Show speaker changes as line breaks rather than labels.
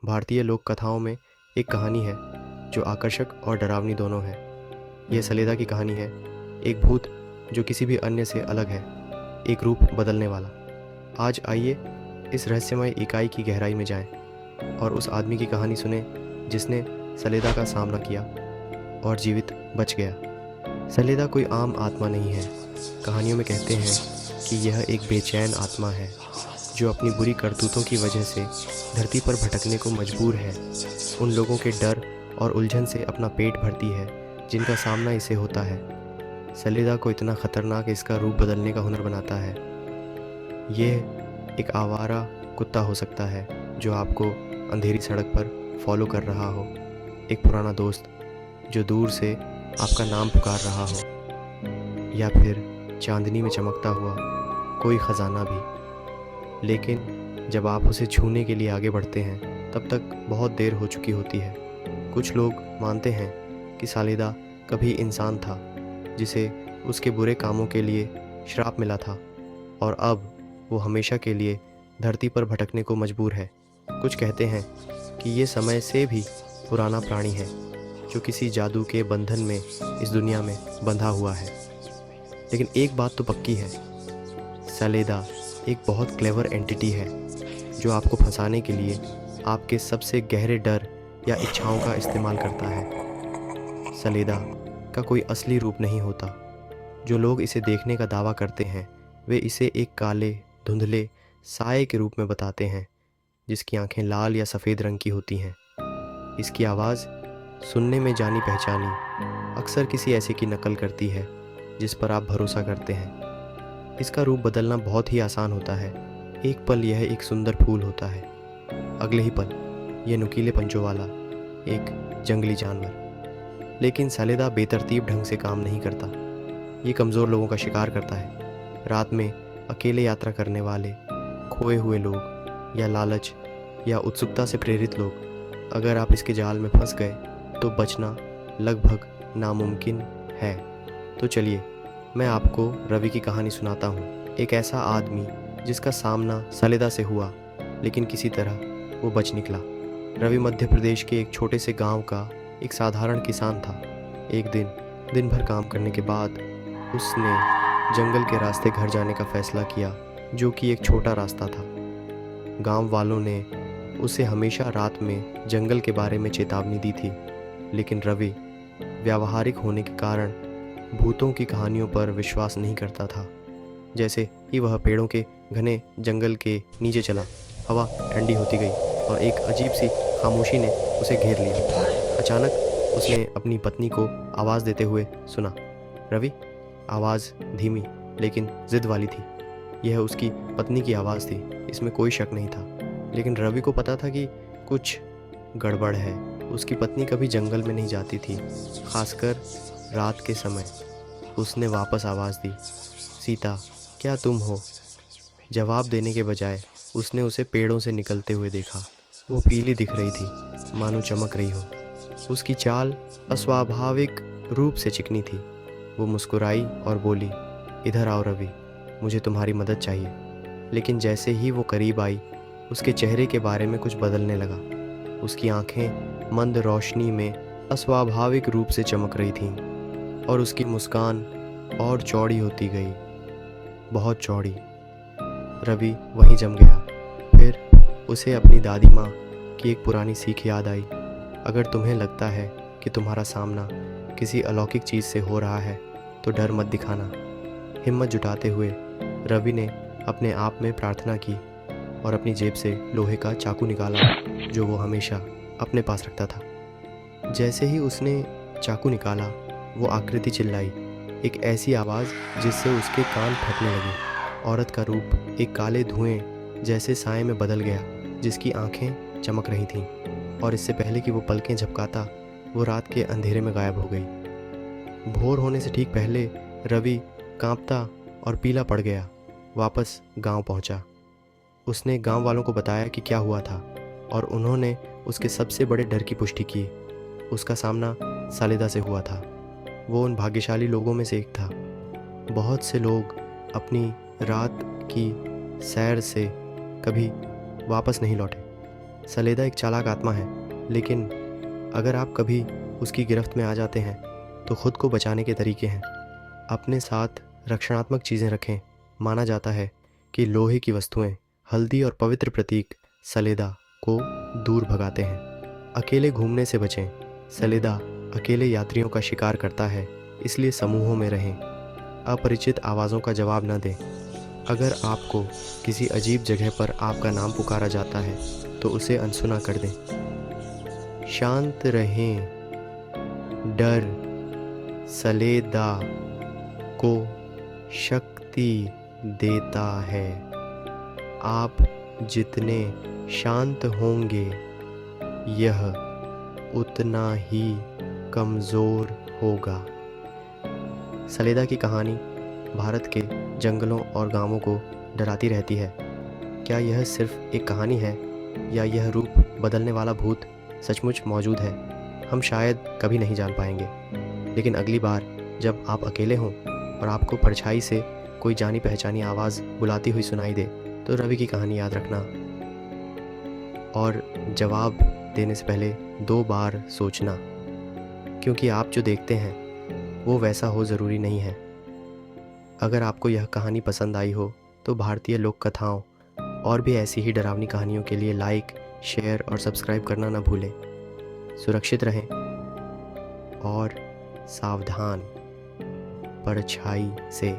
भारतीय लोक कथाओं में एक कहानी है जो आकर्षक और डरावनी दोनों है। यह सलेदा की कहानी है, एक भूत जो किसी भी अन्य से अलग है, एक रूप बदलने वाला। आज आइए इस रहस्यमय इकाई की गहराई में जाएं और उस आदमी की कहानी सुने जिसने सलेदा का सामना किया और जीवित बच गया। सलेदा कोई आम आत्मा नहीं है। कहानियों में कहते हैं कि यह एक बेचैन आत्मा है जो अपनी बुरी करतूतों की वजह से धरती पर भटकने को मजबूर है। उन लोगों के डर और उलझन से अपना पेट भरती है जिनका सामना इसे होता है। सलेदा को इतना खतरनाक इसका रूप बदलने का हुनर बनाता है। यह एक आवारा कुत्ता हो सकता है जो आपको अंधेरी सड़क पर फॉलो कर रहा हो, एक पुराना दोस्त जो दूर से आपका नाम पुकार रहा हो, या फिर चांदनी में चमकता हुआ कोई ख़जाना भी। लेकिन जब आप उसे छूने के लिए आगे बढ़ते हैं तब तक बहुत देर हो चुकी होती है। कुछ लोग मानते हैं कि सलेदा कभी इंसान था जिसे उसके बुरे कामों के लिए श्राप मिला था और अब वो हमेशा के लिए धरती पर भटकने को मजबूर है। कुछ कहते हैं कि ये समय से भी पुराना प्राणी है जो किसी जादू के बंधन में इस दुनिया में बंधा हुआ है। लेकिन एक बात तो पक्की है, सलेदा एक बहुत क्लेवर एंटिटी है जो आपको फंसाने के लिए आपके सबसे गहरे डर या इच्छाओं का इस्तेमाल करता है। सलेदा का कोई असली रूप नहीं होता। जो लोग इसे देखने का दावा करते हैं वे इसे एक काले धुंधले साए के रूप में बताते हैं जिसकी आंखें लाल या सफ़ेद रंग की होती हैं। इसकी आवाज़ सुनने में जानी पहचानी, अक्सर किसी ऐसे की नकल करती है जिस पर आप भरोसा करते हैं। इसका रूप बदलना बहुत ही आसान होता है। एक पल यह एक सुंदर फूल होता है, अगले ही पल यह नुकीले पंजों वाला एक जंगली जानवर। लेकिन सलेदा बेतरतीब ढंग से काम नहीं करता। ये कमज़ोर लोगों का शिकार करता है। रात में अकेले यात्रा करने वाले, खोए हुए लोग या लालच या उत्सुकता से प्रेरित लोग। अगर आप इसके जाल में फंस गए तो बचना लगभग नामुमकिन है। तो चलिए मैं आपको रवि की कहानी सुनाता हूँ। एक ऐसा आदमी जिसका सामना सलेदा से हुआ लेकिन किसी तरह वो बच निकला। रवि मध्य प्रदेश के एक छोटे से गांव का एक साधारण किसान था। एक दिन भर काम करने के बाद उसने जंगल के रास्ते घर जाने का फैसला किया, जो कि एक छोटा रास्ता था। गांव वालों ने उसे हमेशा रात में जंगल के बारे में चेतावनी दी थी, लेकिन रवि व्यावहारिक होने के कारण भूतों की कहानियों पर विश्वास नहीं करता था। जैसे ही वह पेड़ों के घने जंगल के नीचे चला, हवा ठंडी होती गई और एक अजीब सी खामोशी ने उसे घेर लिया। अचानक उसने अपनी पत्नी को आवाज़ देते हुए सुना, रवि। आवाज़ धीमी लेकिन ज़िद वाली थी। यह उसकी पत्नी की आवाज़ थी, इसमें कोई शक नहीं था। लेकिन रवि को पता था कि कुछ गड़बड़ है। उसकी पत्नी कभी जंगल में नहीं जाती थी, खासकर रात के समय। उसने वापस आवाज़ दी, सीता क्या तुम हो? जवाब देने के बजाय उसने उसे पेड़ों से निकलते हुए देखा। वो पीली दिख रही थी, मानो चमक रही हो। उसकी चाल अस्वाभाविक रूप से चिकनी थी। वो मुस्कुराई और बोली, इधर आओ रवि, मुझे तुम्हारी मदद चाहिए। लेकिन जैसे ही वो करीब आई, उसके चेहरे के बारे में कुछ बदलने लगा। उसकी आंखें मंद रोशनी में अस्वाभाविक रूप से चमक रही थीं और उसकी मुस्कान और चौड़ी होती गई, बहुत चौड़ी। रवि वहीं जम गया। फिर उसे अपनी दादी माँ की एक पुरानी सीख याद आई, अगर तुम्हें लगता है कि तुम्हारा सामना किसी अलौकिक चीज़ से हो रहा है तो डर मत दिखाना। हिम्मत जुटाते हुए रवि ने अपने आप में प्रार्थना की और अपनी जेब से लोहे का चाकू निकाला जो वो हमेशा अपने पास रखता था। जैसे ही उसने चाकू निकाला, वो आकृति चिल्लाई, एक ऐसी आवाज़ जिससे उसके कान फटने लगे। औरत का रूप एक काले धुएं जैसे साए में बदल गया, जिसकी आंखें चमक रही थीं और इससे पहले कि वो पलकें झपकाता, वो रात के अंधेरे में गायब हो गई। भोर होने से ठीक पहले रवि कांपता और पीला पड़ गया वापस गांव पहुंचा। उसने गांव वालों को बताया कि क्या हुआ था और उन्होंने उसके सबसे बड़े डर की पुष्टि की। उसका सामना सलेदा से हुआ था। वो उन भाग्यशाली लोगों में से एक था। बहुत से लोग अपनी रात की सैर से कभी वापस नहीं लौटे, सलेदा एक चालाक आत्मा है, लेकिन अगर आप कभी उसकी गिरफ्त में आ जाते हैं तो खुद को बचाने के तरीके हैं। अपने साथ रक्षणात्मक चीज़ें रखें। माना जाता है कि लोहे की वस्तुएं, हल्दी और पवित्र प्रतीक सलेदा को दूर भगाते हैं। अकेले घूमने से बचें। सलेदा अकेले यात्रियों का शिकार करता है, इसलिए समूहों में रहें। अपरिचित आवाज़ों का जवाब न दें। अगर आपको किसी अजीब जगह पर आपका नाम पुकारा जाता है तो उसे अनसुना कर दें। शांत रहें। डर सलेदा को शक्ति देता है। आप जितने शांत होंगे, यह उतना ही कमज़ोर होगा। सलेदा की कहानी भारत के जंगलों और गांवों को डराती रहती है। क्या यह सिर्फ एक कहानी है या यह रूप बदलने वाला भूत सचमुच मौजूद है? हम शायद कभी नहीं जान पाएंगे। लेकिन अगली बार जब आप अकेले हों और आपको परछाई से कोई जानी पहचानी आवाज़ बुलाती हुई सुनाई दे, तो रवि की कहानी याद रखना और जवाब देने से पहले 2 बार सोचना, क्योंकि आप जो देखते हैं वो वैसा हो ज़रूरी नहीं है। अगर आपको यह कहानी पसंद आई हो तो भारतीय लोक कथाओं और भी ऐसी ही डरावनी कहानियों के लिए लाइक, शेयर और सब्सक्राइब करना ना भूलें। सुरक्षित रहें और सावधान परछाई से।